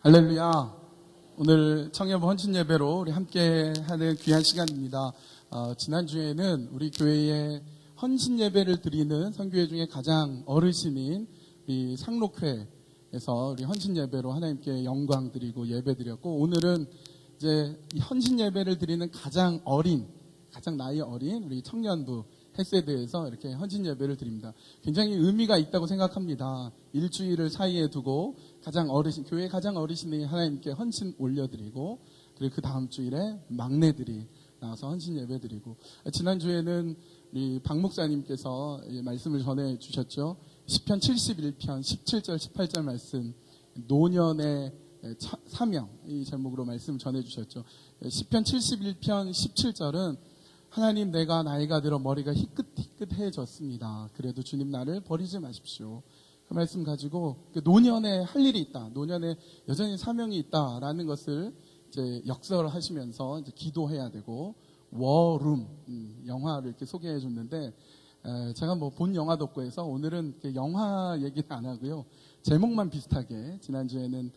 할렐루야. 오늘 청년부 헌신 예배로 우리 함께 하는 귀한 시간입니다. 지난주에는 우리 교회에 헌신 예배를 드리는 선교회 중에 가장 어르신인 우리 상록회에서 우리 헌신 예배로 하나님께 영광 드리고 예배 드렸고, 오늘은 이제 이 헌신 예배를 드리는 가장 나이 어린 우리 청년부 헬세대에서 이렇게 헌신 예배를 드립니다. 굉장히 의미가 있다고 생각합니다. 일주일을 사이에 두고 교회의 가장 어르신이 하나님께 헌신 올려드리고, 그리고 그 다음 주일에 막내들이 나와서 헌신 예배 드리고, 지난주에는 우리 박 목사님께서 말씀을 전해 주셨죠. 시편 71편 17절 18절 말씀, 노년의 사명, 이 제목으로 말씀 전해 주셨죠. 시편 71편 17절은 하나님, 내가 나이가 들어 머리가 희끗희끗해졌습니다. 그래도 주님 나를 버리지 마십시오. 그 말씀 가지고 노년에 할 일이 있다, 노년에 여전히 사명이 있다라는 것을 이제 역설하시면서 이제 기도해야 되고, 워룸 영화를 이렇게 소개해 줬는데, 제가 뭐 본 영화도 없고 해서 오늘은 영화 얘기는 안 하고요, 제목만 비슷하게, 지난주에는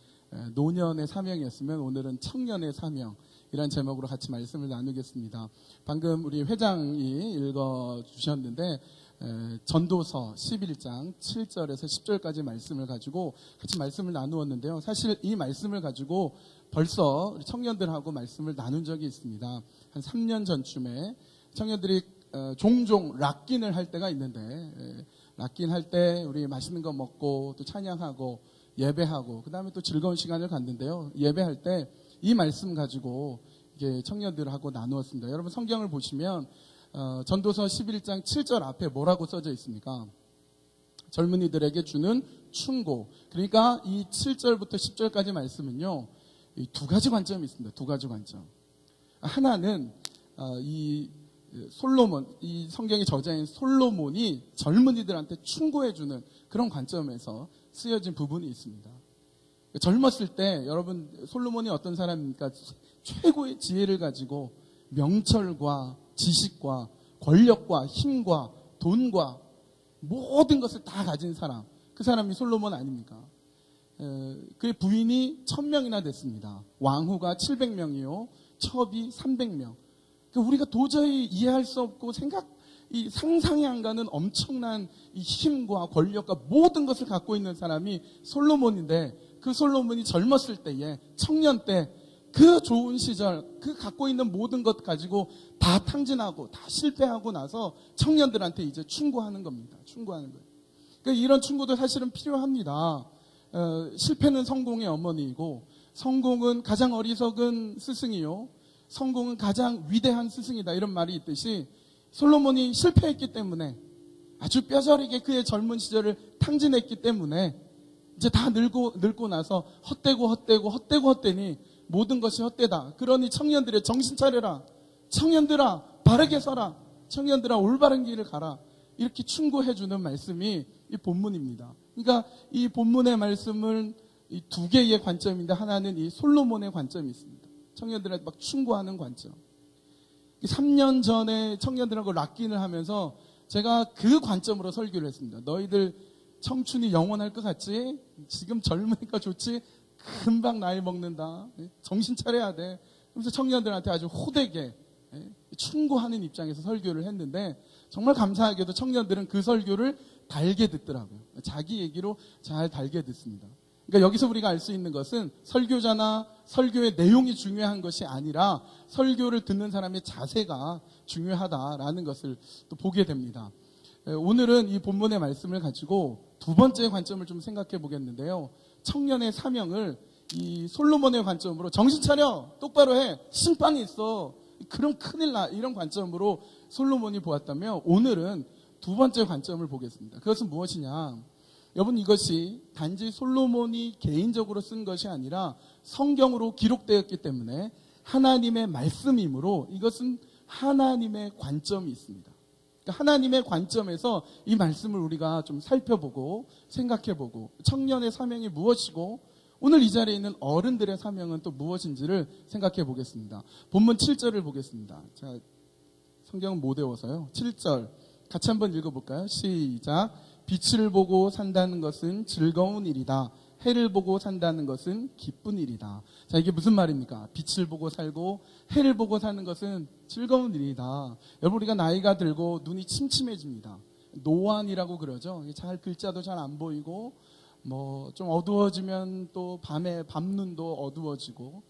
노년의 사명이었으면 오늘은 청년의 사명, 이런 제목으로 같이 말씀을 나누겠습니다. 방금 우리 회장이 읽어주셨는데, 전도서 11장 7절에서 10절까지 말씀을 가지고 같이 말씀을 나누었는데요. 사실 이 말씀을 가지고 벌써 우리 청년들하고 말씀을 나눈 적이 있습니다. 한 3년 전쯤에 청년들이 종종 락긴을 할 때가 있는데, 락긴 할 때 우리 맛있는 거 먹고 또 찬양하고 예배하고 그 다음에 또 즐거운 시간을 갖는데요. 예배할 때 이 말씀 가지고 이게 청년들하고 나누었습니다. 여러분 성경을 보시면 전도서 11장 7절 앞에 뭐라고 써져 있습니까? 젊은이들에게 주는 충고. 그러니까 이 7절부터 10절까지 말씀은요, 이 두 가지 관점이 있습니다. 두 가지 관점. 하나는 이 성경의 저자인 솔로몬이 젊은이들한테 충고해주는 그런 관점에서 쓰여진 부분이 있습니다. 젊었을 때 여러분, 솔로몬이 어떤 사람입니까? 최고의 지혜를 가지고 명철과 지식과 권력과 힘과 돈과 모든 것을 다 가진 사람, 그 사람이 솔로몬 아닙니까? 그의 부인이 1000명이나 됐습니다. 왕후가 700명이요 첩이 300명. 우리가 도저히 이해할 수 없고 상상이 안 가는 엄청난 이 힘과 권력과 모든 것을 갖고 있는 사람이 솔로몬인데, 그 솔로몬이 젊었을 때에, 청년 때, 그 좋은 시절, 그 갖고 있는 모든 것 가지고 다 탕진하고 다 실패하고 나서 청년들한테 이제 충고하는 겁니다. 충고하는 거예요. 그러니까 이런 충고도 사실은 필요합니다. 실패는 성공의 어머니이고, 성공은 가장 어리석은 스승이요, 성공은 가장 위대한 스승이다, 이런 말이 있듯이, 솔로몬이 실패했기 때문에, 아주 뼈저리게 그의 젊은 시절을 탕진했기 때문에 이제 다 늙고 나서 헛되니 모든 것이 헛되다. 그러니 청년들의 정신 차려라. 청년들아, 바르게 서라. 청년들아, 올바른 길을 가라. 이렇게 충고해주는 말씀이 이 본문입니다. 그러니까 이 본문의 말씀은 이 두 개의 관점인데, 하나는 이 솔로몬의 관점이 있습니다. 청년들한테 막 충고하는 관점. 3년 전에 청년들하고 락긴을 하면서 제가 그 관점으로 설교를 했습니다. 너희들 청춘이 영원할 것 같지? 지금 젊으니까 좋지? 금방 나이 먹는다. 정신 차려야 돼. 그래서 청년들한테 아주 호되게 충고하는 입장에서 설교를 했는데, 정말 감사하게도 청년들은 그 설교를 달게 듣더라고요. 자기 얘기로 잘 달게 듣습니다. 그러니까 여기서 우리가 알 수 있는 것은 설교자나 설교의 내용이 중요한 것이 아니라 설교를 듣는 사람의 자세가 중요하다라는 것을 또 보게 됩니다. 오늘은 이 본문의 말씀을 가지고 두 번째 관점을 좀 생각해 보겠는데요. 청년의 사명을 이 솔로몬의 관점으로, 정신 차려, 똑바로 해, 신빵이 있어, 그럼 큰일 나, 이런 관점으로 솔로몬이 보았다면, 오늘은 두 번째 관점을 보겠습니다. 그것은 무엇이냐? 여러분, 이것이 단지 솔로몬이 개인적으로 쓴 것이 아니라 성경으로 기록되었기 때문에 하나님의 말씀이므로, 이것은 하나님의 관점이 있습니다. 하나님의 관점에서 이 말씀을 우리가 좀 살펴보고 생각해보고, 청년의 사명이 무엇이고 오늘 이 자리에 있는 어른들의 사명은 또 무엇인지를 생각해 보겠습니다. 본문 7절을 보겠습니다. 자, 성경은 못 외워서요. 7절 같이 한번 읽어볼까요? 시작. 빛을 보고 산다는 것은 즐거운 일이다. 해를 보고 산다는 것은 기쁜 일이다. 자, 이게 무슨 말입니까? 빛을 보고 살고 해를 보고 사는 것은 즐거운 일이다. 여러분, 우리가 나이가 들고 눈이 침침해집니다. 노안이라고 그러죠. 잘 글자도 잘 안 보이고 좀 어두워지면 또 밤에 밤눈도 어두워지고.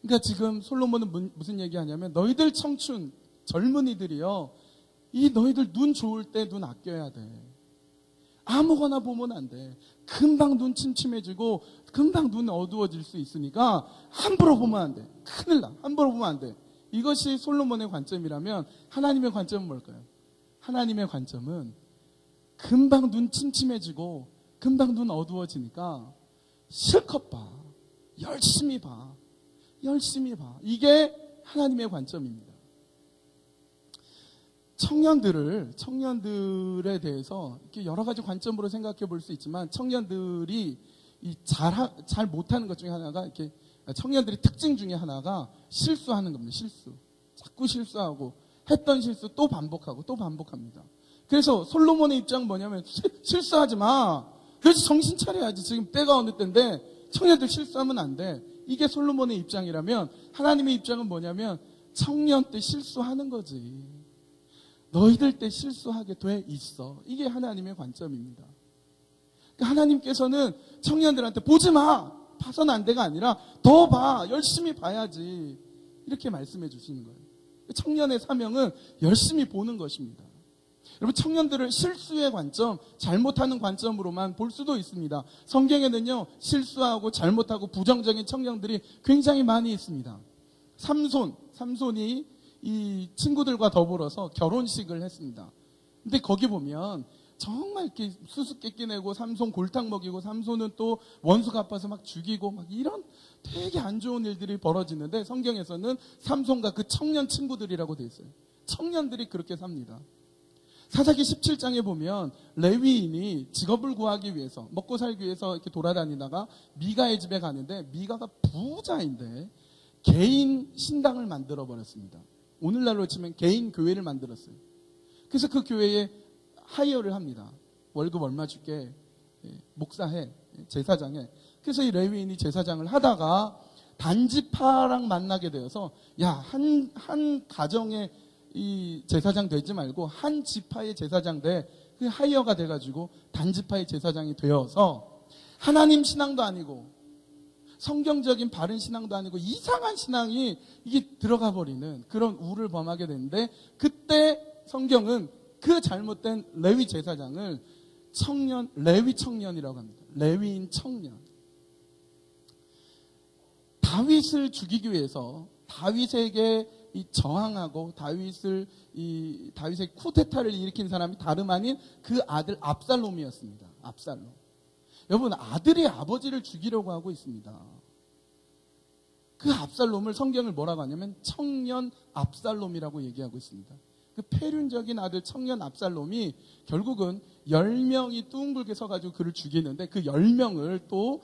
그러니까 지금 솔로몬은 무슨 얘기하냐면 너희들 청춘 젊은이들이요, 이 너희들 눈 좋을 때 눈 아껴야 돼. 아무거나 보면 안 돼. 금방 눈 침침해지고 금방 눈 어두워질 수 있으니까 함부로 보면 안 돼. 큰일 나. 함부로 보면 안 돼. 이것이 솔로몬의 관점이라면 하나님의 관점은 뭘까요? 하나님의 관점은 금방 눈 침침해지고 금방 눈 어두워지니까 실컷 봐. 열심히 봐. 열심히 봐. 이게 하나님의 관점입니다. 청년들에 대해서 이렇게 여러 가지 관점으로 생각해 볼 수 있지만, 청년들이 잘 못하는 것 중에 하나가, 이렇게 청년들의 특징 중에 하나가 실수하는 겁니다. 실수. 자꾸 실수하고, 했던 실수 또 반복하고 또 반복합니다. 그래서 솔로몬의 입장은 뭐냐면, 실수하지 마. 그래서 정신 차려야지. 지금 때가 어느 때인데 청년들 실수하면 안 돼. 이게 솔로몬의 입장이라면, 하나님의 입장은 뭐냐면, 청년 때 실수하는 거지. 너희들 때 실수하게 돼 있어. 이게 하나님의 관점입니다. 그러니까 하나님께서는 청년들한테 보지 마, 봐서는 안 돼가 아니라 더 봐, 열심히 봐야지, 이렇게 말씀해 주시는 거예요. 청년의 사명은 열심히 보는 것입니다. 여러분, 청년들을 실수의 관점, 잘못하는 관점으로만 볼 수도 있습니다. 성경에는요, 실수하고 잘못하고 부정적인 청년들이 굉장히 많이 있습니다. 삼손이 이 친구들과 더불어서 결혼식을 했습니다. 근데 거기 보면 정말 이렇게 수수께끼 내고 삼손 골탕 먹이고, 삼손은 또 원수 갚아서 막 죽이고 막 이런 되게 안 좋은 일들이 벌어지는데, 성경에서는 삼손과 그 청년 친구들이라고 돼 있어요. 청년들이 그렇게 삽니다. 사사기 17장에 보면 레위인이 직업을 구하기 위해서, 먹고 살기 위해서 이렇게 돌아다니다가 미가의 집에 가는데, 미가가 부자인데 개인 신당을 만들어 버렸습니다. 오늘날로 치면 개인 교회를 만들었어요. 그래서 그 교회에 하이어를 합니다. 월급 얼마 줄게, 목사해, 제사장해. 그래서 이 레위인이 제사장을 하다가 단지파랑 만나게 되어서, 야, 한 가정의 이 제사장 되지 말고 한 지파의 제사장 돼. 그 하이어가 돼가지고 단지파의 제사장이 되어서 하나님 신앙도 아니고 성경적인 바른 신앙도 아니고 이상한 신앙이 이게 들어가 버리는 그런 우를 범하게 되는데, 그때 성경은 그 잘못된 레위 제사장을 레위 청년이라고 합니다. 레위인 청년. 다윗을 죽이기 위해서 다윗에게 저항하고 다윗의 쿠데타를 일으킨 사람이 다름 아닌 그 아들 압살롬이었습니다. 압살롬. 여러분, 아들이 아버지를 죽이려고 하고 있습니다. 그 압살롬을 성경을 뭐라고 하냐면 청년 압살롬이라고 얘기하고 있습니다. 그 폐륜적인 아들 청년 압살롬이 결국은 10명이 둥글게 서가지고 그를 죽이는데, 그 10명을 또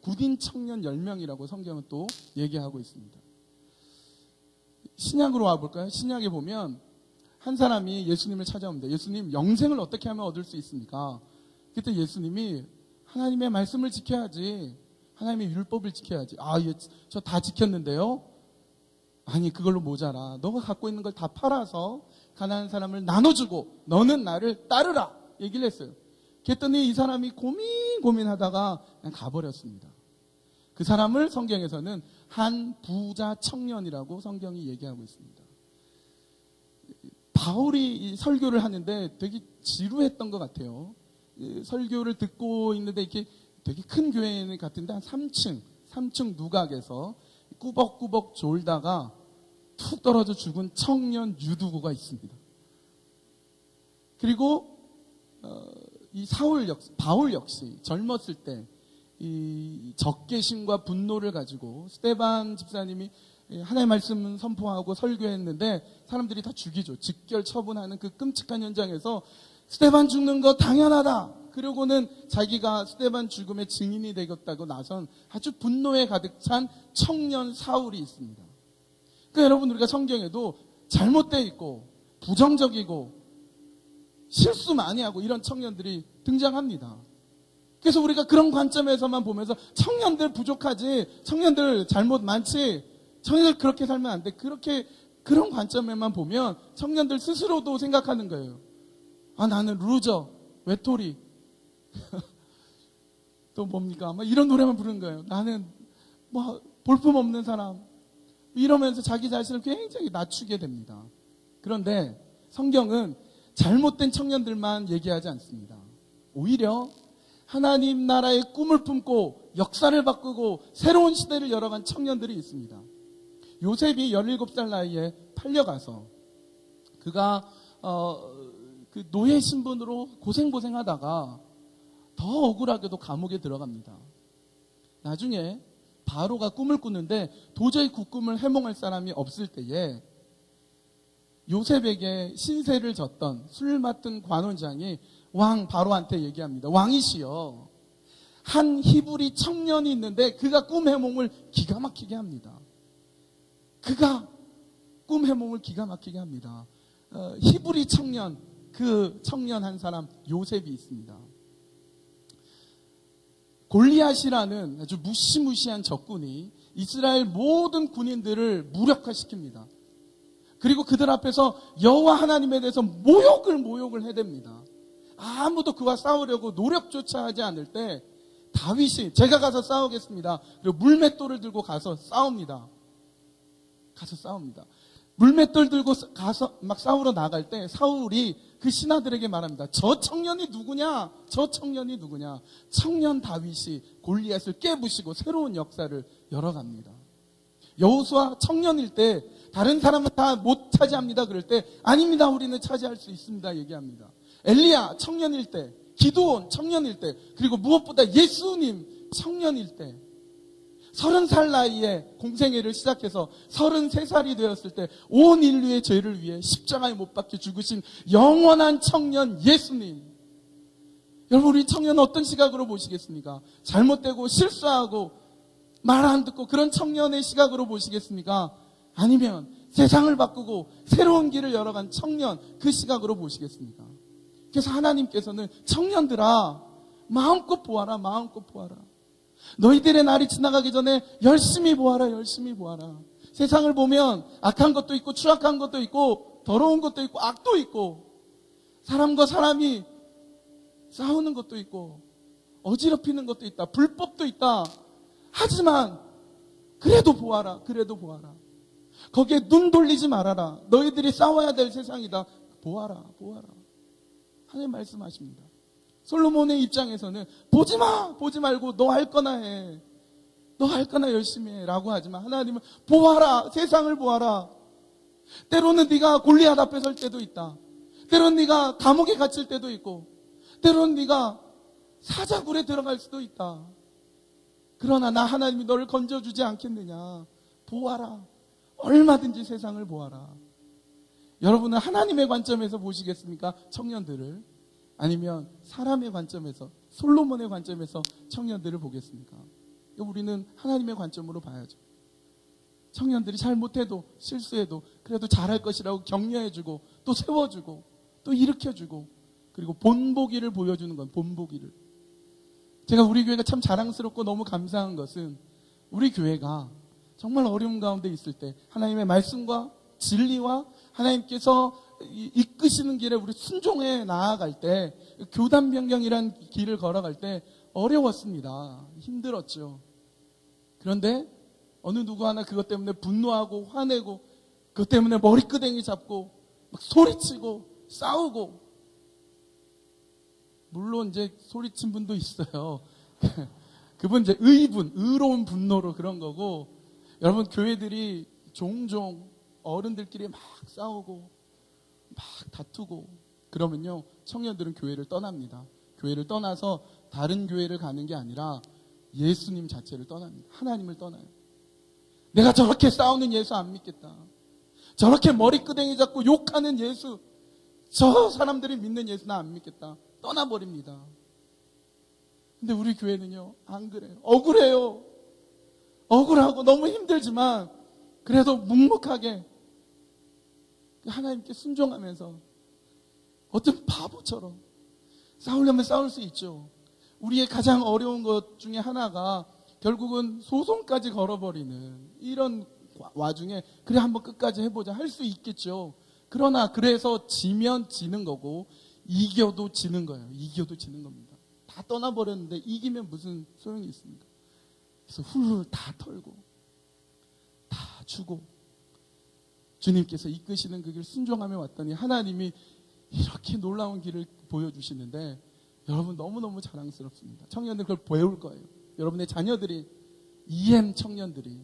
굳인 청년 10명이라고 성경은 또 얘기하고 있습니다. 신약으로 와볼까요? 신약에 보면 한 사람이 예수님을 찾아옵니다. 예수님, 영생을 어떻게 하면 얻을 수 있습니까? 그때 예수님이 하나님의 말씀을 지켜야지, 하나님의 율법을 지켜야지. 저 다 지켰는데요? 아니, 그걸로 모자라. 너가 갖고 있는 걸 다 팔아서 가난한 사람을 나눠주고 너는 나를 따르라, 얘기를 했어요. 그랬더니 이 사람이 고민하다가 그냥 가버렸습니다. 그 사람을 성경에서는 한 부자 청년이라고 성경이 얘기하고 있습니다. 바울이 이 설교를 하는데 되게 지루했던 것 같아요. 설교를 듣고 있는데 이렇게 되게 큰 교회 같은데 한 3층 누각에서 꾸벅꾸벅 졸다가 툭 떨어져 죽은 청년 유두구가 있습니다. 그리고 이 바울 역시 젊었을 때 이 적개심과 분노를 가지고 스데반 집사님이 하나님의 말씀 선포하고 설교했는데 사람들이 다 죽이죠. 직결 처분하는 그 끔찍한 현장에서 스데반 죽는 거 당연하다, 그러고는 자기가 스데반 죽음의 증인이 되겠다고 나선 아주 분노에 가득 찬 청년 사울이 있습니다. 그러니까 여러분, 우리가 성경에도 잘못되어 있고 부정적이고 실수 많이 하고 이런 청년들이 등장합니다. 그래서 우리가 그런 관점에서만 보면서 청년들 부족하지, 청년들 잘못 많지, 청년들 그렇게 살면 안 돼. 그런 관점에만 보면 청년들 스스로도 생각하는 거예요. 아, 나는 루저, 외톨이. 또 뭡니까? 막 이런 노래만 부르는 거예요. 나는 뭐 볼품없는 사람. 이러면서 자기 자신을 굉장히 낮추게 됩니다. 그런데 성경은 잘못된 청년들만 얘기하지 않습니다. 오히려 하나님 나라의 꿈을 품고 역사를 바꾸고 새로운 시대를 열어간 청년들이 있습니다. 요셉이 17살 나이에 팔려가서 그가 그 노예 신분으로 고생하다가 더 억울하게도 감옥에 들어갑니다. 나중에 바로가 꿈을 꾸는데 도저히 그 꿈을 해몽할 사람이 없을 때에 요셉에게 신세를 졌던 술 맡은 관원장이 왕 바로한테 얘기합니다. 왕이시여, 한 히브리 청년이 있는데 그가 꿈 해몽을 기가 막히게 합니다. 그가 꿈 해몽을 기가 막히게 합니다. 히브리 청년, 그 청년 한 사람 요셉이 있습니다. 골리앗이라는 아주 무시무시한 적군이 이스라엘 모든 군인들을 무력화시킵니다. 그리고 그들 앞에서 여호와 하나님에 대해서 모욕을 해댑니다. 아무도 그와 싸우려고 노력조차 하지 않을 때 다윗이 제가 가서 싸우겠습니다. 그리고 물맷돌을 들고 가서 싸웁니다. 물맷돌 들고 가서 막 싸우러 나갈 때 사울이 그 신하들에게 말합니다. 저 청년이 누구냐? 청년 다윗이 골리앗을 깨부시고 새로운 역사를 열어갑니다. 여호수아 청년일 때 다른 사람은 다 못 차지합니다. 그럴 때 아닙니다. 우리는 차지할 수 있습니다. 얘기합니다. 엘리야 청년일 때, 기드온 청년일 때, 그리고 무엇보다 예수님 청년일 때 30살 나이에 공생애를 시작해서 33살이 되었을 때 온 인류의 죄를 위해 십자가에 못 박혀 죽으신 영원한 청년 예수님. 여러분, 우리 청년 어떤 시각으로 보시겠습니까? 잘못되고 실수하고 말 안 듣고 그런 청년의 시각으로 보시겠습니까? 아니면 세상을 바꾸고 새로운 길을 열어간 청년, 그 시각으로 보시겠습니까? 그래서 하나님께서는 청년들아, 마음껏 보아라. 너희들의 날이 지나가기 전에 열심히 보아라. 세상을 보면 악한 것도 있고 추악한 것도 있고 더러운 것도 있고 악도 있고 사람과 사람이 싸우는 것도 있고 어지럽히는 것도 있다. 불법도 있다. 하지만 그래도 보아라. 거기에 눈 돌리지 말아라. 너희들이 싸워야 될 세상이다. 보아라. 하나님 말씀하십니다. 솔로몬의 입장에서는 보지 말고 너 할 거나 해. 너 할 거나 열심히 해. 라고 하지만 하나님은 보아라. 세상을 보아라. 때로는 네가 골리앗 앞에 설 때도 있다. 때로는 네가 감옥에 갇힐 때도 있고 때로는 네가 사자굴에 들어갈 수도 있다. 그러나 나 하나님이 너를 건져주지 않겠느냐. 보아라. 얼마든지 세상을 보아라. 여러분은 하나님의 관점에서 보시겠습니까? 청년들을. 아니면 사람의 관점에서, 솔로몬의 관점에서 청년들을 보겠습니까? 우리는 하나님의 관점으로 봐야죠. 청년들이 잘못해도 실수해도 그래도 잘할 것이라고 격려해주고 또 세워주고 또 일으켜주고 그리고 본보기를 보여주는 건 본보기를. 제가 우리 교회가 참 자랑스럽고 너무 감사한 것은 우리 교회가 정말 어려운 가운데 있을 때 하나님의 말씀과 진리와 하나님께서 이끄시는 길에 우리 순종해 나아갈 때 교단 변경이라는 길을 걸어갈 때 어려웠습니다. 힘들었죠. 그런데 어느 누구 하나 그것 때문에 분노하고 화내고 그것 때문에 머리끄댕이 잡고 막 소리치고 싸우고, 물론 이제 소리친 분도 있어요. 그분 이제 의로운 분노로 그런 거고, 여러분 교회들이 종종 어른들끼리 막 싸우고 막 다투고 그러면요, 청년들은 교회를 떠납니다. 교회를 떠나서 다른 교회를 가는 게 아니라 예수님 자체를 떠납니다. 하나님을 떠나요. 내가 저렇게 싸우는 예수 안 믿겠다. 저렇게 머리끄댕이 잡고 욕하는 예수, 저 사람들이 믿는 예수 나 안 믿겠다. 떠나버립니다. 근데 우리 교회는요, 안 그래요. 억울해요. 억울하고 너무 힘들지만 그래도 묵묵하게 하나님께 순종하면서 어떤 바보처럼 싸우려면 싸울 수 있죠. 우리의 가장 어려운 것 중에 하나가 결국은 소송까지 걸어버리는 이런 와중에 그래 한번 끝까지 해보자 할 수 있겠죠. 그러나 그래서 지면 지는 거고 이겨도 지는 거예요. 이겨도 지는 겁니다. 다 떠나버렸는데 이기면 무슨 소용이 있습니까? 그래서 훌훌 다 털고 다 주고 주님께서 이끄시는 그 길 순종하며 왔더니 하나님이 이렇게 놀라운 길을 보여주시는데 여러분 너무너무 자랑스럽습니다. 청년들 그걸 배울 거예요. 여러분의 자녀들이 EM 청년들이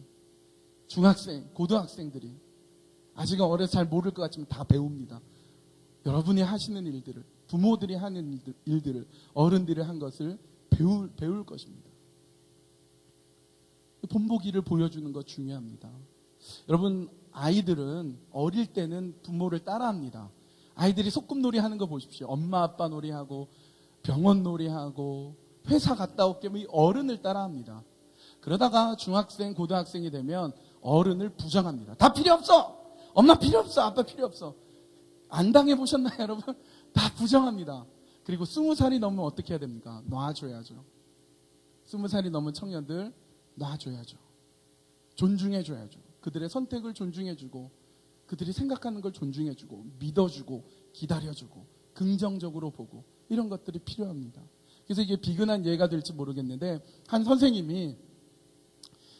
중학생, 고등학생들이 아직은 어려서 잘 모를 것 같지만 다 배웁니다. 여러분이 하시는 일들을, 부모들이 하는 일들을, 어른들이 한 것을 배울 것입니다. 본보기를 보여주는 것 중요합니다. 여러분 아이들은 어릴 때는 부모를 따라합니다. 아이들이 소꿉놀이 하는 거 보십시오. 엄마 아빠 놀이하고 병원 놀이하고 회사 갔다 올게 이 어른을 따라합니다. 그러다가 중학생, 고등학생이 되면 어른을 부정합니다. 다 필요 없어! 엄마 필요 없어! 아빠 필요 없어! 안 당해보셨나요, 여러분? 다 부정합니다. 그리고 20살이 넘으면 어떻게 해야 됩니까? 놔줘야죠. 20살이 넘은 청년들 놔줘야죠. 존중해줘야죠. 그들의 선택을 존중해주고 그들이 생각하는 걸 존중해주고 믿어주고 기다려주고 긍정적으로 보고 이런 것들이 필요합니다. 그래서 이게 비근한 예가 될지 모르겠는데 한 선생님이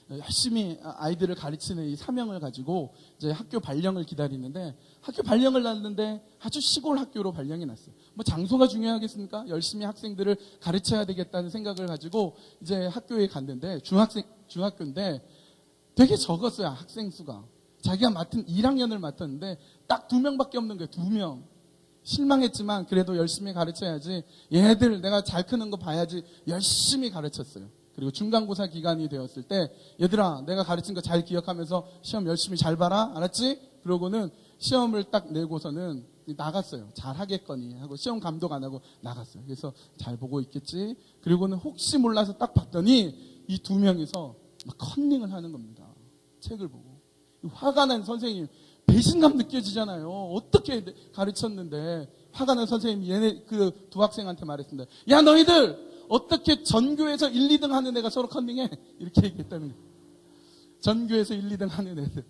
열심히 아이들을 가르치는 이 사명을 가지고 이제 학교 발령을 기다리는데 학교 발령을 났는데 아주 시골 학교로 발령이 났어요. 뭐 장소가 중요하겠습니까? 열심히 학생들을 가르쳐야 되겠다는 생각을 가지고 이제 학교에 갔는데 중학교인데 되게 적었어요. 학생 수가. 자기가 맡은 1학년을 맡았는데 딱 2명밖에 없는 거예요. 2명. 실망했지만 그래도 열심히 가르쳐야지. 얘네들 내가 잘 크는 거 봐야지. 열심히 가르쳤어요. 그리고 중간고사 기간이 되었을 때 얘들아 내가 가르친 거 잘 기억하면서 시험 열심히 잘 봐라. 알았지? 그러고는 시험을 딱 내고서는 나갔어요. 잘 하겠거니 하고 시험 감독 안 하고 나갔어요. 그래서 잘 보고 있겠지. 그리고는 혹시 몰라서 딱 봤더니 이 2명이서 막 컨닝을 하는 겁니다. 책을 보고. 화가 난 선생님, 배신감 느껴지잖아요. 어떻게 가르쳤는데 화가 난 선생님이 얘네 그 두 학생한테 말했습니다. 야 너희들 어떻게 전교에서 1, 2등 하는 애가 서로 컨닝해? 이렇게 얘기했다는 거예요. 전교에서 1, 2등 하는 애들.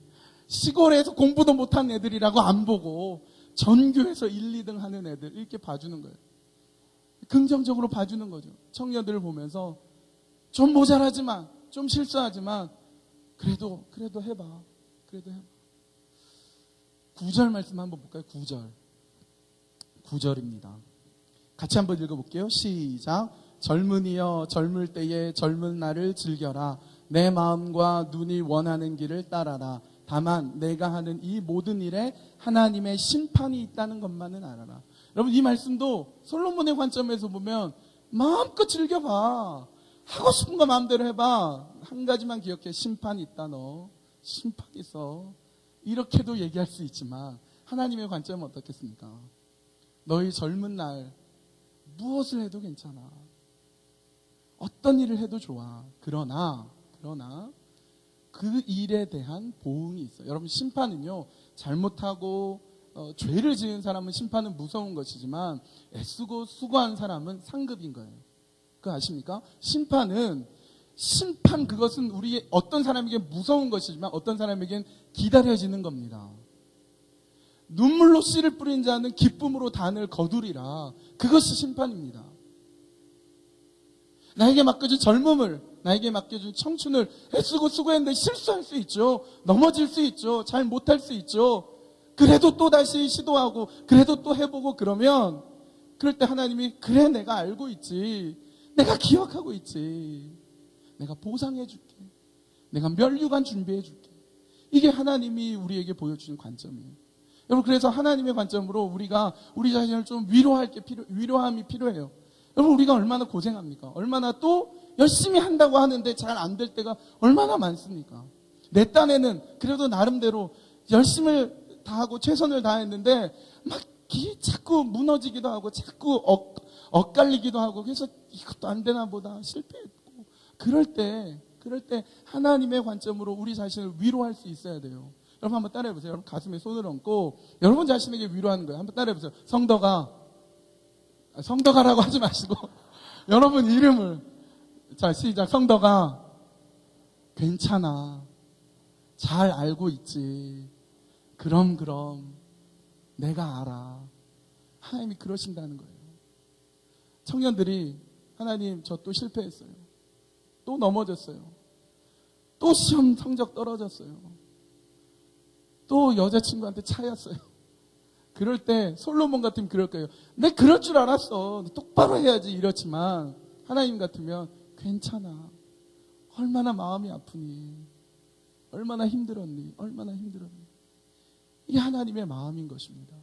시골에서 공부도 못한 애들이라고 안 보고 전교에서 1, 2등 하는 애들 이렇게 봐주는 거예요. 긍정적으로 봐주는 거죠. 청년들을 보면서 좀 모자라지만 좀 실수하지만 그래도 해봐. 그래도 해봐. 9절 말씀 한번 볼까요? 9절입니다. 같이 한번 읽어볼게요. 시작. 젊은이여 젊을 때에 젊은 날을 즐겨라. 내 마음과 눈이 원하는 길을 따라라. 다만 내가 하는 이 모든 일에 하나님의 심판이 있다는 것만은 알아라. 여러분 이 말씀도 솔로몬의 관점에서 보면 마음껏 즐겨봐. 하고 싶은 거 마음대로 해봐. 한 가지만 기억해. 심판이 있다 너. 심판이 있어. 이렇게도 얘기할 수 있지만 하나님의 관점은 어떻겠습니까? 너희 젊은 날 무엇을 해도 괜찮아. 어떤 일을 해도 좋아. 그러나 그 일에 대한 보응이 있어요. 여러분 심판은요. 잘못하고 죄를 지은 사람은 심판은 무서운 것이지만 애쓰고 수고한 사람은 상급인 거예요. 그거 아십니까? 심판 그것은 우리의 어떤 사람에게 무서운 것이지만 어떤 사람에겐 기다려지는 겁니다. 눈물로 씨를 뿌린 자는 기쁨으로 단을 거두리라. 그것이 심판입니다. 나에게 맡겨준 젊음을, 나에게 맡겨준 청춘을 애쓰고 수고했는데 실수할 수 있죠. 넘어질 수 있죠. 잘 못할 수 있죠. 그래도 또 다시 시도하고 그래도 또 해보고 그러면 그럴 때 하나님이 그래 내가 알고 있지. 내가 기억하고 있지. 내가 보상해줄게. 내가 멸류관 준비해줄게. 이게 하나님이 우리에게 보여주는 관점이에요. 여러분 그래서 하나님의 관점으로 우리가 우리 자신을 좀 위로함이 필요해요. 여러분 우리가 얼마나 고생합니까? 얼마나 또 열심히 한다고 하는데 잘 안 될 때가 얼마나 많습니까? 내 딴에는 그래도 나름대로 열심을 다하고 최선을 다했는데 막 자꾸 무너지기도 하고 자꾸 엇갈리기도 하고 그래서 이것도 안 되나 보다 실패했고 그럴 때 하나님의 관점으로 우리 자신을 위로할 수 있어야 돼요. 여러분 한번 따라해보세요. 여러분 가슴에 손을 얹고 여러분 자신에게 위로하는 거예요. 한번 따라해보세요. 성덕아라고 하지 마시고 여러분 이름을. 자, 시작. 성덕아, 괜찮아. 잘 알고 있지. 그럼 내가 알아. 하나님이 그러신다는 거예요. 청년들이 하나님 저 또 실패했어요. 또 넘어졌어요. 또 시험 성적 떨어졌어요. 또 여자친구한테 차였어요. 그럴 때 솔로몬 같으면 그럴 거예요. 내가 그럴 줄 알았어. 똑바로 해야지 이렇지만 하나님 같으면 괜찮아. 얼마나 마음이 아프니. 얼마나 힘들었니. 이게 하나님의 마음인 것입니다.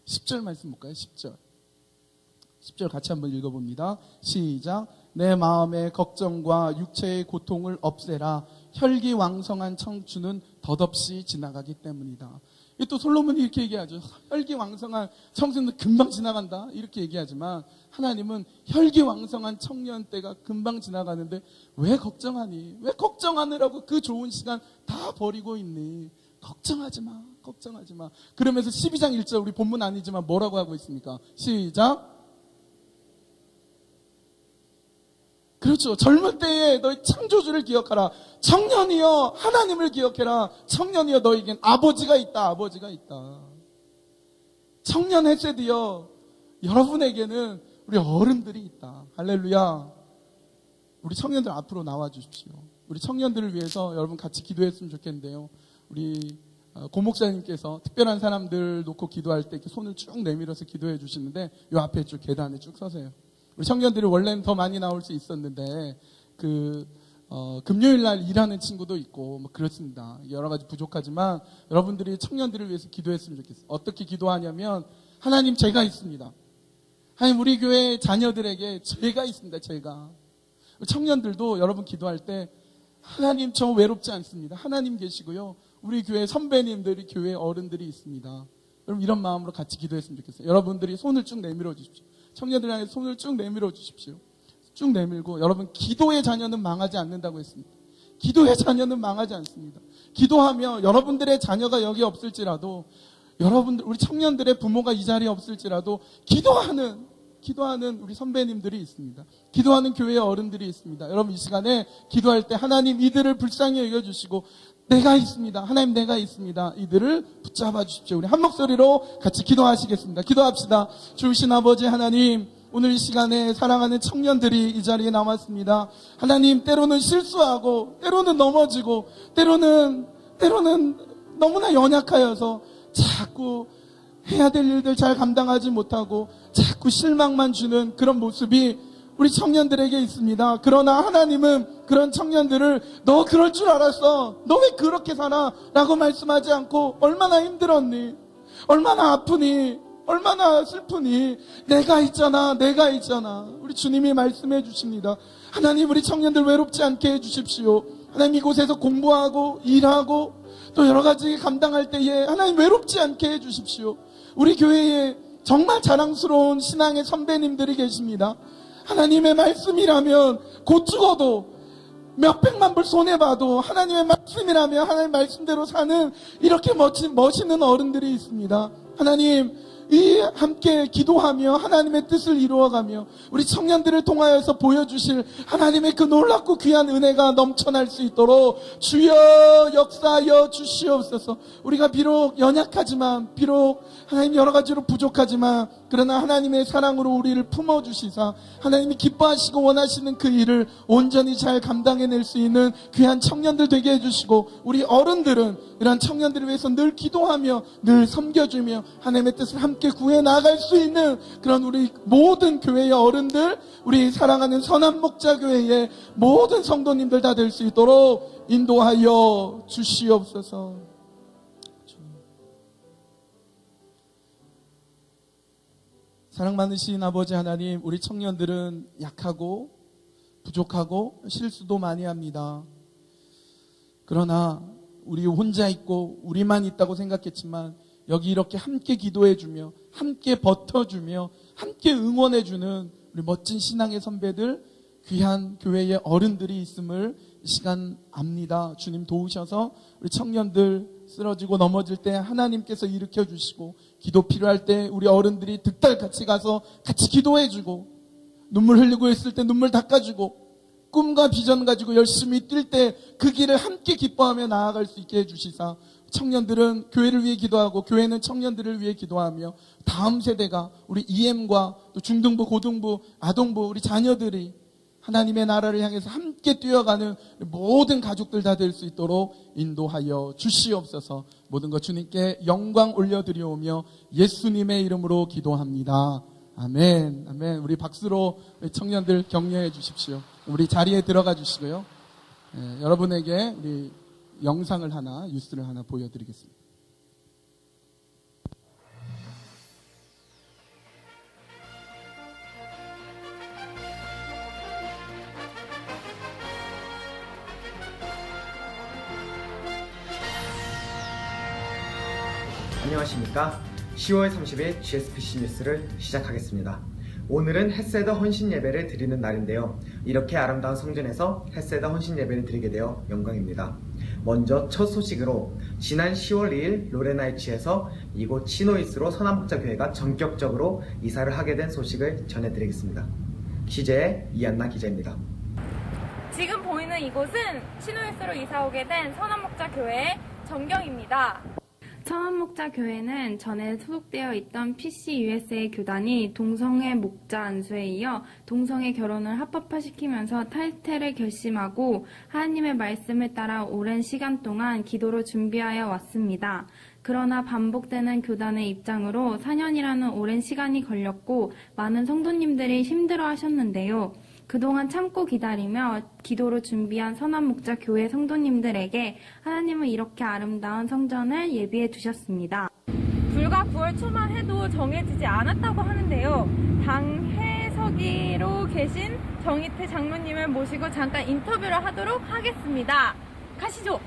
10절 말씀 볼까요? 10절 같이 한번 읽어봅니다. 시작. 내 마음의 걱정과 육체의 고통을 없애라. 혈기왕성한 청춘은 덧없이 지나가기 때문이다. 또 솔로몬이 이렇게 얘기하죠. 혈기왕성한 청춘은 금방 지나간다 이렇게 얘기하지만 하나님은 혈기왕성한 청년 때가 금방 지나가는데 왜 걱정하니? 왜 걱정하느라고 그 좋은 시간 다 버리고 있니? 걱정하지 마. 그러면서 12장 1절 우리 본문 아니지만 뭐라고 하고 있습니까? 시작. 그렇죠. 젊은 때에 너희 창조주를 기억하라. 청년이여 하나님을 기억해라. 청년이여 너에겐 아버지가 있다. 청년 헤세드여 여러분에게는 우리 어른들이 있다. 할렐루야. 우리 청년들 앞으로 나와 주십시오. 우리 청년들을 위해서 여러분 같이 기도했으면 좋겠는데요. 우리 고 목사님께서 특별한 사람들 놓고 기도할 때 이렇게 손을 쭉 내밀어서 기도해 주시는데 요 앞에 쭉 계단에 쭉 서세요. 우리 청년들이 원래는 더 많이 나올 수 있었는데 금요일 날 일하는 친구도 있고 뭐 그렇습니다. 여러 가지 부족하지만 여러분들이 청년들을 위해서 기도했으면 좋겠어요. 어떻게 기도하냐면 하나님 제가 있습니다. 하나님 우리 교회 자녀들에게 제가 있습니다. 제가. 청년들도 여러분 기도할 때 하나님 저 외롭지 않습니다. 하나님 계시고요. 우리 교회 선배님들이 교회 어른들이 있습니다. 여러분 이런 마음으로 같이 기도했으면 좋겠어요. 여러분들이 손을 쭉 내밀어 주십시오. 청년들 향해 손을 쭉 내밀어 주십시오. 쭉 내밀고 여러분 기도의 자녀는 망하지 않는다고 했습니다. 기도의 자녀는 망하지 않습니다. 기도하며 여러분들의 자녀가 여기 없을지라도 여러분들 우리 청년들의 부모가 이 자리에 없을지라도 기도하는 우리 선배님들이 있습니다. 기도하는 교회의 어른들이 있습니다. 여러분 이 시간에 기도할 때 하나님 이들을 불쌍히 여겨주시고 내가 있습니다. 하나님 내가 있습니다. 이들을 붙잡아 주십시오. 우리 한 목소리로 같이 기도하시겠습니다. 기도합시다. 주신 아버지 하나님 오늘 이 시간에 사랑하는 청년들이 이 자리에 나왔습니다. 하나님 때로는 실수하고 때로는 넘어지고 때로는 너무나 연약하여서 자꾸 해야 될 일들 잘 감당하지 못하고 자꾸 실망만 주는 그런 모습이 우리 청년들에게 있습니다. 그러나 하나님은 그런 청년들을 너 그럴 줄 알았어. 너 왜 그렇게 살아? 라고 말씀하지 않고 얼마나 힘들었니? 얼마나 아프니? 얼마나 슬프니? 내가 있잖아. 우리 주님이 말씀해 주십니다. 하나님 우리 청년들 외롭지 않게 해주십시오. 하나님 이곳에서 공부하고 일하고 또 여러 가지 감당할 때에 하나님 외롭지 않게 해주십시오. 우리 교회에 정말 자랑스러운 신앙의 선배님들이 계십니다. 하나님의 말씀이라면 곧 죽어도 몇백만 불 손해봐도 하나님의 말씀이라면 하나님 말씀대로 사는 이렇게 멋있는 어른들이 있습니다. 하나님 이 함께 기도하며 하나님의 뜻을 이루어가며 우리 청년들을 통하여서 보여주실 하나님의 그 놀랍고 귀한 은혜가 넘쳐날 수 있도록 주여 역사하여 주시옵소서. 우리가 비록 연약하지만 비록 하나님 여러 가지로 부족하지만 그러나 하나님의 사랑으로 우리를 품어주시사 하나님이 기뻐하시고 원하시는 그 일을 온전히 잘 감당해낼 수 있는 귀한 청년들 되게 해주시고 우리 어른들은 이러한 청년들을 위해서 늘 기도하며 늘 섬겨주며 하나님의 뜻을 함께 구해 나갈 수 있는 그런 우리 모든 교회의 어른들 우리 사랑하는 선한 목자교회의 모든 성도님들 다 될 수 있도록 인도하여 주시옵소서. 사랑 많으신 아버지 하나님 우리 청년들은 약하고 부족하고 실수도 많이 합니다. 그러나 우리 혼자 있고 우리만 있다고 생각했지만 여기 이렇게 함께 기도해주며 함께 버텨주며 함께 응원해주는 우리 멋진 신앙의 선배들 귀한 교회의 어른들이 있음을 이 시간 압니다. 주님 도우셔서 우리 청년들 쓰러지고 넘어질 때 하나님께서 일으켜주시고 기도 필요할 때 우리 어른들이 득달같이 가서 같이 기도해주고 눈물 흘리고 있을 때 눈물 닦아주고 꿈과 비전 가지고 열심히 뛸 때 그 길을 함께 기뻐하며 나아갈 수 있게 해주시사 청년들은 교회를 위해 기도하고 교회는 청년들을 위해 기도하며 다음 세대가 우리 EM과 또 중등부, 고등부, 아동부 우리 자녀들이 하나님의 나라를 향해서 함께 뛰어가는 모든 가족들 다 될 수 있도록 인도하여 주시옵소서. 모든 것 주님께 영광 올려드리오며 예수님의 이름으로 기도합니다. 아멘. 아멘. 우리 박수로 우리 청년들 격려해 주십시오. 우리 자리에 들어가 주시고요. 여러분에게 우리 영상을 하나, 뉴스를 하나 보여드리겠습니다. 안녕하십니까. 10월 30일 GSPC 뉴스를 시작하겠습니다. 오늘은 햇세더 헌신 예배를 드리는 날인데요. 이렇게 아름다운 성전에서 햇세더 헌신 예배를 드리게 되어 영광입니다. 먼저 첫 소식으로 지난 10월 2일 로레나이치에서 이곳 치노이스로 선한목자교회가 전격적으로 이사를 하게 된 소식을 전해드리겠습니다. 취재의 이한나 기자입니다. 지금 보이는 이곳은 치노이스로 이사오게 된 선한목자교회의 전경입니다. 선한목자교회는 전에 소속되어 있던 PCUSA 교단이 동성애 목자 안수에 이어 동성애 결혼을 합법화시키면서 탈퇴를 결심하고 하나님의 말씀을 따라 오랜 시간 동안 기도로 준비하여 왔습니다. 그러나 반복되는 교단의 입장으로 4년이라는 오랜 시간이 걸렸고 많은 성도님들이 힘들어하셨는데요. 그동안 참고 기다리며 기도로 준비한 선한목자교회 성도님들에게 하나님은 이렇게 아름다운 성전을 예비해 두셨습니다. 불과 9월 초만 해도 정해지지 않았다고 하는데요. 당회서기로 계신 정희태 장로님을 모시고 잠깐 인터뷰를 하도록 하겠습니다. 가시죠.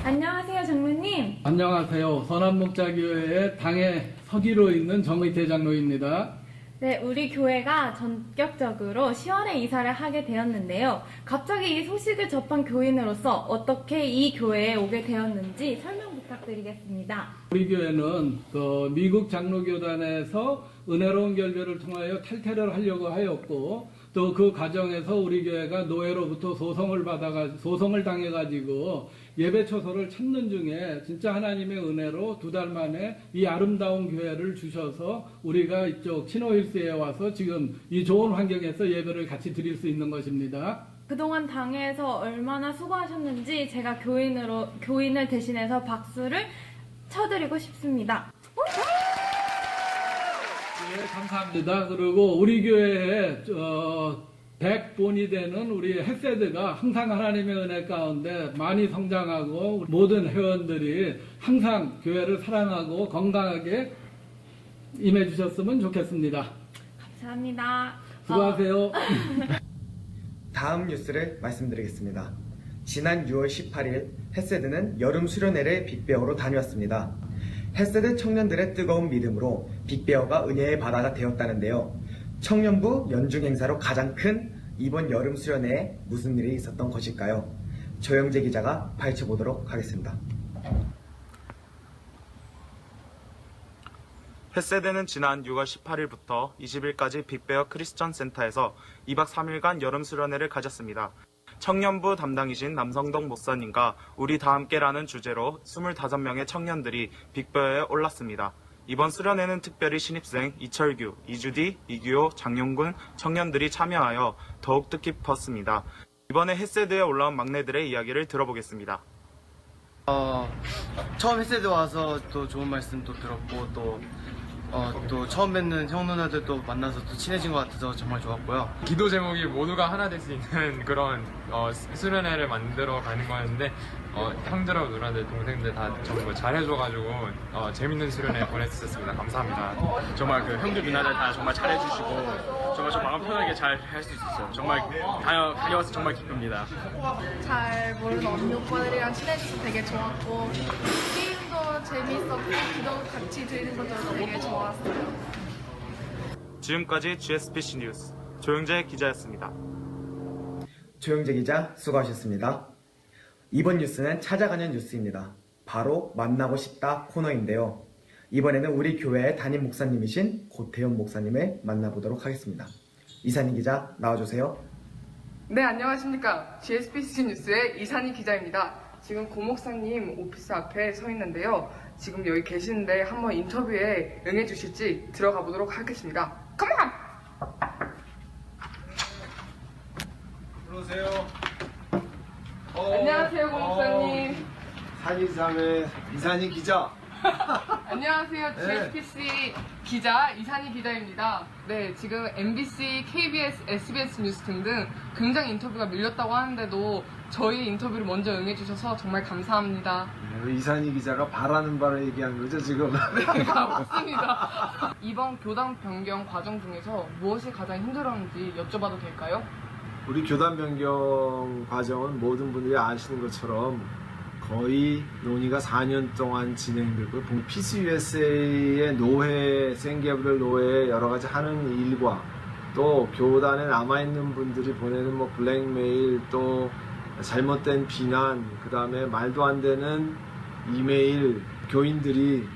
안녕하세요, 장로님. 안녕하세요. 선한목자교회의 당의 서기로 있는 정의태 장로입니다. 네, 우리 교회가 전격적으로 10월에 이사를 하게 되었는데요. 갑자기 이 소식을 접한 교인으로서 어떻게 이 교회에 오게 되었는지 설명 부탁드리겠습니다. 우리 교회는 미국 장로교단에서 은혜로운 결별을 통하여 탈퇴를 하려고 하였고 또 그 과정에서 우리 교회가 노예로부터 소송을 당해가지고 예배 처소를 찾는 중에 진짜 하나님의 은혜로 2달 만에 이 아름다운 교회를 주셔서 우리가 이쪽 치노힐스에 와서 지금 이 좋은 환경에서 예배를 같이 드릴 수 있는 것입니다. 그동안 당회에서 얼마나 수고하셨는지 제가 교인을 대신해서 박수를 쳐드리고 싶습니다. 네, 감사합니다. 그리고 우리 교회에 100본이 되는 우리 햇세드가 항상 하나님의 은혜 가운데 많이 성장하고 모든 회원들이 항상 교회를 사랑하고 건강하게 임해 주셨으면 좋겠습니다. 감사합니다. 수고하세요. 다음 뉴스를 말씀드리겠습니다. 지난 6월 18일 햇세드는 여름 수련회를 빅베어로 다녀왔습니다. 햇세드 청년들의 뜨거운 믿음으로 빅베어가 은혜의 바다가 되었다는데요. 청년부 연중 행사로 가장 큰 이번 여름 수련회에 무슨 일이 있었던 것일까요? 조영재 기자가 파헤쳐보도록 하겠습니다. 햇세드는 지난 6월 18일부터 20일까지 빅베어 크리스천 센터에서 2박 3일간 여름 수련회를 가졌습니다. 청년부 담당이신 남성덕 목사님과 우리 다 함께라는 주제로 25명의 청년들이 빅베어에 올랐습니다. 이번 수련회는 특별히 신입생 이철규, 이주디, 이규호, 장용군 청년들이 참여하여 더욱 뜻깊었습니다. 이번에 햇세드에 올라온 막내들의 이야기를 들어보겠습니다. 처음 햇세드 와서 또 좋은 말씀도 들었고 또 처음 뵙는 형 누나들도 만나서 또 친해진 것 같아서 정말 좋았고요. 기도 제목이 모두가 하나 될 수 있는 그런 수련회를 만들어 가는 거였는데 형들하고 누나들, 동생들 다 정말 잘해줘가지고 재밌는 수련회 보냈었습니다. 감사합니다. 정말 그 형들 누나들 다 정말 잘해주시고 정말 좀 마음 편하게 잘 할 수 있었어요. 정말 다녀와서 정말 기쁩니다. 잘 모르는 언니 오빠들이랑 친해져서 되게 좋았고 게임도 재밌었고 기도 같이 드리는 것도 되게 좋았어요. 지금까지 GSPC 뉴스 조영재 기자였습니다. 조영재 기자 수고하셨습니다. 이번 뉴스는 찾아가는 뉴스입니다. 바로 만나고 싶다 코너인데요. 이번에는 우리 교회의 담임 목사님이신 고태현 목사님을 만나보도록 하겠습니다. 이산희 기자 나와주세요. 네, 안녕하십니까. GSPC 뉴스의 이산희 기자입니다. 지금 고 목사님 오피스 앞에 서 있는데요. 지금 여기 계시는데 한번 인터뷰에 응해주실지 들어가 보도록 하겠습니다. 컴온! 들어오세요. 안녕하세요, 고 목사님. 산이삼의 이산희 기자. 안녕하세요. GSPC 기자 이산희 기자입니다. 네, 지금 MBC, KBS, SBS 뉴스 등등 굉장히 인터뷰가 밀렸다고 하는데도 저희 인터뷰를 먼저 응해주셔서 정말 감사합니다. 이산희 기자가 바라는 바를 얘기한 거죠, 지금? 네, 맞습니다. 이번 교단 변경 과정 중에서 무엇이 가장 힘들었는지 여쭤봐도 될까요? 우리 교단 변경 과정은 모든 분들이 아시는 것처럼 거의 논의가 4년 동안 진행되고 PCUSA의 노회, 생계부들 노회의 여러 가지 하는 일과 또 교단에 남아있는 분들이 보내는 뭐 블랙메일 또 잘못된 비난 그 다음에 말도 안 되는 이메일 교인들이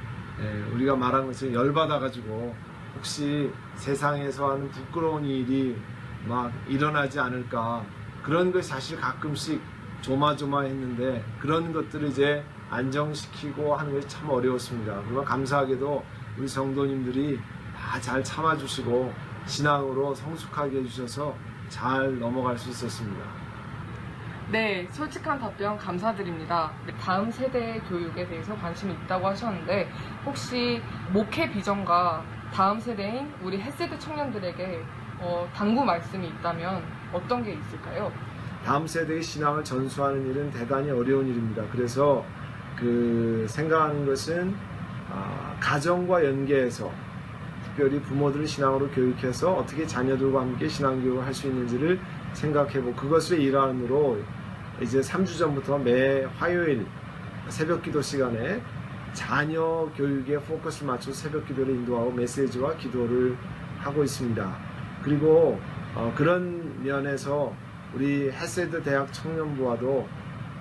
우리가 말한 것처럼 열받아가지고 혹시 세상에서 하는 부끄러운 일이 막 일어나지 않을까 그런 것이 사실 가끔씩 조마조마했는데 그런 것들을 이제 안정시키고 하는 것이 참 어려웠습니다. 그러나 감사하게도 우리 성도님들이 다 잘 참아주시고 신앙으로 성숙하게 해주셔서 잘 넘어갈 수 있었습니다. 네, 솔직한 답변 감사드립니다. 다음 세대의 교육에 대해서 관심이 있다고 하셨는데 혹시 목회 비전과 다음 세대인 우리 햇세대 청년들에게 당부 말씀이 있다면 어떤 게 있을까요? 다음 세대의 신앙을 전수하는 일은 대단히 어려운 일입니다. 그래서 생각하는 것은 가정과 연계해서 특별히 부모들을 신앙으로 교육해서 어떻게 자녀들과 함께 신앙교육을 할 수 있는지를 생각해보고 그것의 일환으로 이제 3주 전부터 매 화요일 새벽 기도 시간에 자녀 교육에 포커스를 맞춰 새벽 기도를 인도하고 메시지와 기도를 하고 있습니다. 그리고 그런 면에서 우리 햇세드 대학 청년부와도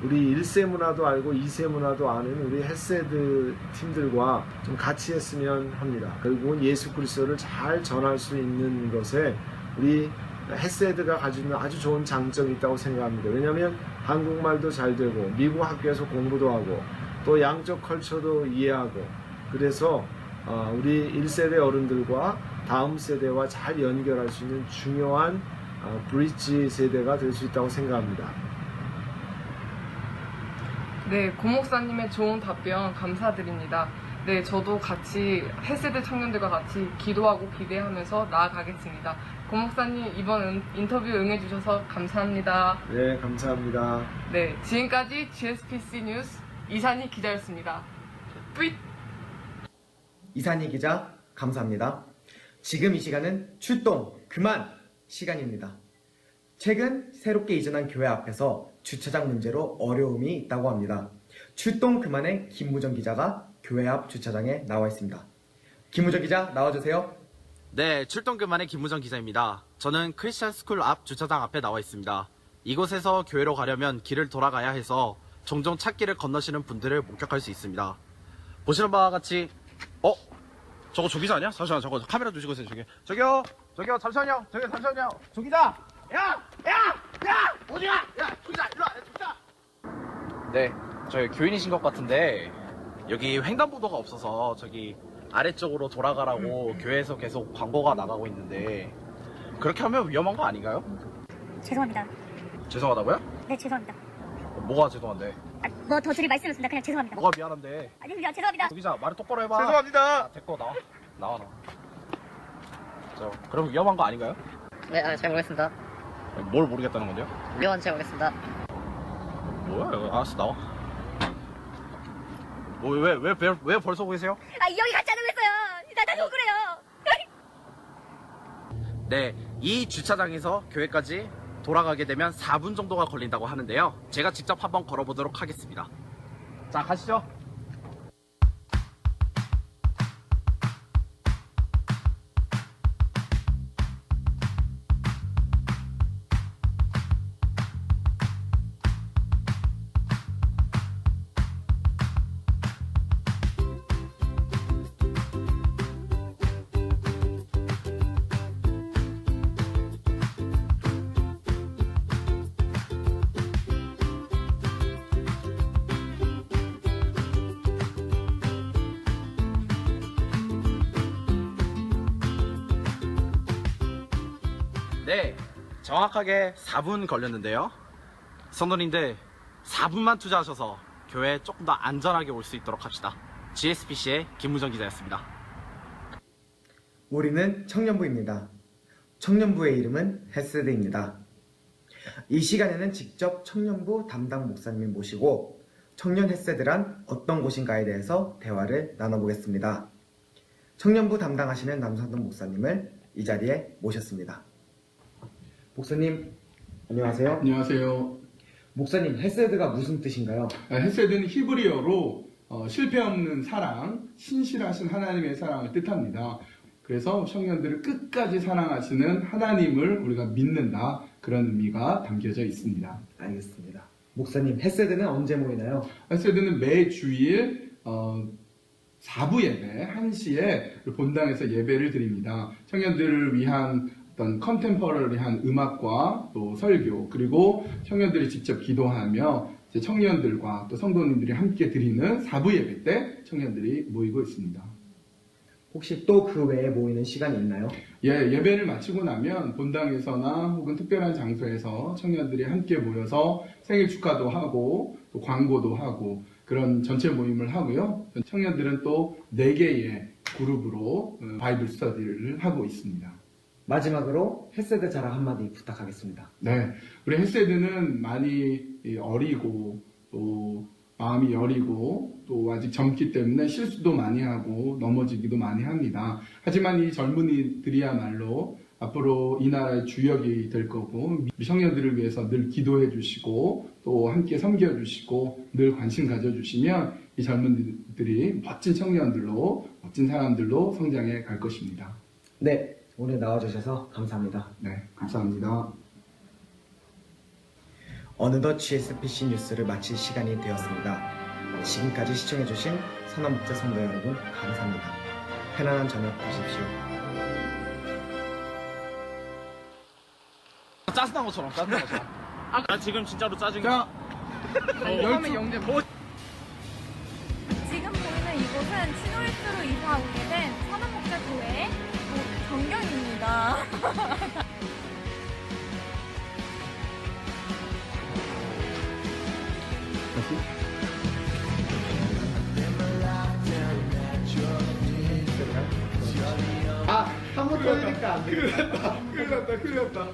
우리 1세 문화도 알고 2세 문화도 아는 우리 햇세드 팀들과 좀 같이 했으면 합니다. 결국은 예수 그리스도를 잘 전할 수 있는 것에 우리 햇세드가 가지고 있는 아주 좋은 장점이 있다고 생각합니다. 왜냐하면 한국말도 잘 되고 미국 학교에서 공부도 하고 또 양쪽 컬처도 이해하고 그래서 우리 1세대 어른들과 다음 세대와 잘 연결할 수 있는 중요한 브릿지 세대가 될 수 있다고 생각합니다. 네, 고 목사님의 좋은 답변 감사드립니다. 네, 저도 같이 햇세대 청년들과 같이 기도하고 기대하면서 나아가겠습니다. 고 목사님 이번 인터뷰 응해주셔서 감사합니다. 네, 감사합니다. 네, 지금까지 GSPC 뉴스 이산희 기자였습니다. 뿌잇! 이산희 기자 감사합니다. 지금 이 시간은 출동 그만 시간입니다. 최근 새롭게 이전한 교회 앞에서 주차장 문제로 어려움이 있다고 합니다. 출동 그만의 김무정 기자가 교회 앞 주차장에 나와 있습니다. 김무정 기자 나와주세요. 네, 출동 그만의 김무정 기자입니다. 저는 크리스찬 스쿨 앞 주차장 앞에 나와 있습니다. 이곳에서 교회로 가려면 길을 돌아가야 해서 종종 찾길을 건너시는 분들을 목격할 수 있습니다. 보시는 바와 같이 저거 조기자 아니야? 잠시만 저거 카메라 두시고 있어요. 저기요 잠시만요. 잠시만요. 조기자 어디야? 야 조기자 일로 와. 조기자. 네, 저희 교인이신 것 같은데 여기 횡단보도가 없어서 저기 아래쪽으로 돌아가라고 교회에서 계속 광고가 나가고 있는데 그렇게 하면 위험한 거 아닌가요? 죄송합니다. 죄송하다고요? 네, 죄송합니다. 뭐가 죄송한데? 뭐 더 드릴 말씀이 없습니다. 그냥 죄송합니다. 뭐가 미안한데? 아니, 죄송합니다. 조기자 말을 똑바로 해봐. 죄송합니다. 됐고 나와. 그럼 위험한 거 아닌가요? 네, 잘 모르겠습니다. 뭘 모르겠다는 건데요? 위험한지 잘 모르겠습니다. 뭐야 이거 알았어 나와. 왜 벌써 보이세요? 아, 여기 같이 안 오겠어요. 나 억울해요. 네, 이 주차장에서 교회까지 돌아가게 되면 4분 정도가 걸린다고 하는데요. 제가 직접 한번 걸어보도록 하겠습니다. 자, 가시죠. 네, 정확하게 4분 걸렸는데요. 성도님들 4분만 투자하셔서 교회에 조금 더 안전하게 올 수 있도록 합시다. GSPC의 김무정 기자였습니다. 우리는 청년부입니다. 청년부의 이름은 헤세드입니다. 이 시간에는 직접 청년부 담당 목사님을 모시고 청년 헤세드란 어떤 곳인가에 대해서 대화를 나눠보겠습니다. 청년부 담당하시는 남성동 목사님을 이 자리에 모셨습니다. 목사님, 안녕하세요. 안녕하세요. 목사님, 헤세드가 무슨 뜻인가요? 헤세드는 히브리어로 실패 없는 사랑, 신실하신 하나님의 사랑을 뜻합니다. 그래서 청년들을 끝까지 사랑하시는 하나님을 우리가 믿는다, 그런 의미가 담겨져 있습니다. 알겠습니다. 목사님, 헤세드는 언제 모이나요? 헤세드는 매 주일 4부 예배 1시에 본당에서 예배를 드립니다. 청년들을 위한 어떤 컨템퍼러리한 음악과 또 설교, 그리고 청년들이 직접 기도하며 이제 청년들과 또 성도님들이 함께 드리는 4부 예배 때 청년들이 모이고 있습니다. 혹시 또 그 외에 모이는 시간이 있나요? 예, 예배를 마치고 나면 본당에서나 혹은 특별한 장소에서 청년들이 함께 모여서 생일 축하도 하고 또 광고도 하고 그런 전체 모임을 하고요. 청년들은 또 4개의 그룹으로 바이블 스터디를 하고 있습니다. 마지막으로 헤세드 자랑 한마디 부탁하겠습니다. 네, 우리 헤세드는 많이 어리고 또 마음이 여리고 또 아직 젊기 때문에 실수도 많이 하고 넘어지기도 많이 합니다. 하지만 이 젊은이들이야말로 앞으로 이 나라의 주역이 될 거고 청년들을 위해서 늘 기도해 주시고 또 함께 섬겨 주시고 늘 관심 가져 주시면 이 젊은이들이 멋진 청년들로, 멋진 사람들로 성장해 갈 것입니다. 네, 오늘 나와주셔서 감사합니다. 네, 감사합니다. 어느덧 GSPC 뉴스를 마칠 시간이 되었습니다. 지금까지 시청해주신 선한목자 성도 여러분, 감사합니다. 편안한 저녁 되십시오. 짜증난 것처럼. 나 지금 진짜로 짜증나. 자, 지금 보이는 이곳은 시노리스로 이사 오게 된 선한목자 교회 전경입니다. 아, 한번 더 해드릴까? 큰일 났다.